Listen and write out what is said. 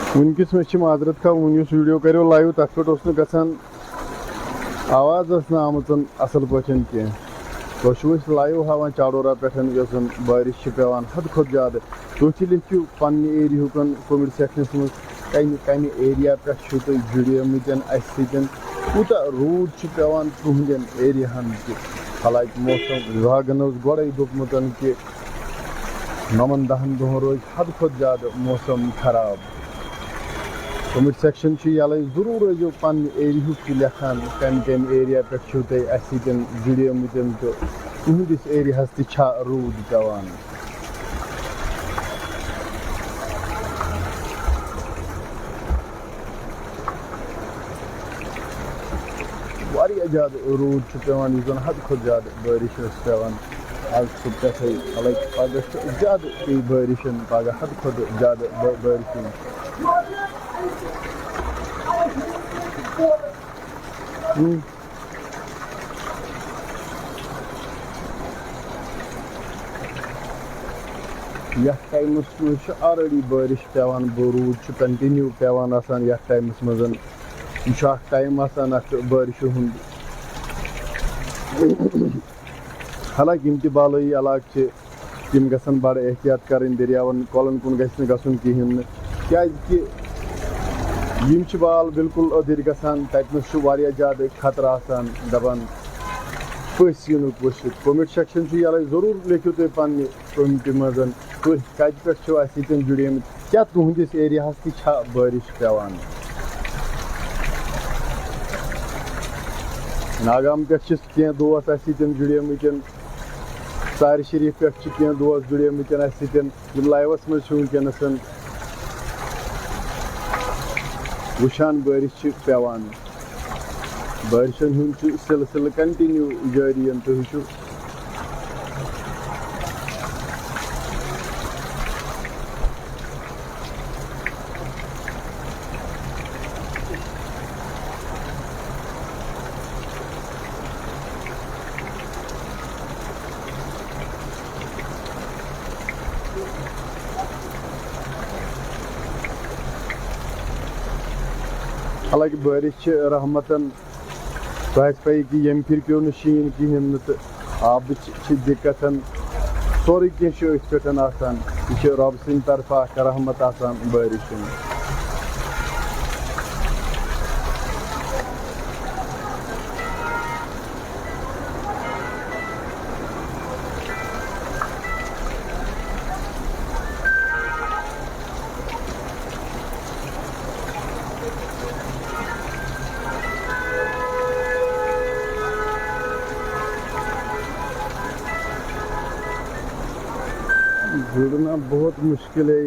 वनकिस मे माजरत खा वुस वीडियो करो लाइव तथ पे गसान आवाज आमत असल पे कह लाइव हावान चाडोरा पे बारिश पेवान हद खुद ज्यादा तुम लिखियो पन्न एरिया कमेंट सेक्शनस मज कम एरिया पे जुड़मत कूता रूद पेवान तुहदन एरियाहन हालांकि मौसम विभागन गोड़े दोपमुत कि 9-10 दोहन रोज हद खुद ज्यादा मौसम खराब। कमेंट सेक्शन यल जरूर रोजो पन्न एरिया लेखान कम एरिया पे जुड़मत तो तुहदिस एरिया ता रूद पेवान। वारिया ज्यादा रूद पेवान यह हद खुद ज्यादा बारिश पेवान आज पे हालांकि पगह ज्यादा पे बारिश पगह हद खुद ज्यादा बारिश यथ टाइमस ऑलरेडी बारिश पेवान रूद कंटिन्यू पेवान यथ टाइमस मज टाइम बारिश हुंद। हालांकि यम बालई इलाके तम गसन बड़ एहतियात करें दरियावन कलन कुन गसन कहें क्या बाल बिल्कुल अदर गसान तथनस ज्यादा खतरा दपान फस युनुक वसित। कमेंट सेक्शन यल जरूर लिखियो तुम पन्ने कमेंट मज तुम कत पे जुड़मत क्या तुहदिस एरिया ता बारिश पेवान। नागाम पे कह दोस्त जुड़मत सार शरीफ पे कह दोस्त जुड़मत लाइवस मज वनकस वुचान बारिश पेवान बारिशन सिलसिल कंटिन्यू जारी तुम हालांकि बारिश रहमतन तह पे कि यम फिर पे शीन कहें तो आब दिक्कत सोरे कह पे यह रब सद तरफ रहमत बारिश। जुड़ना बहुत मुश्किल है।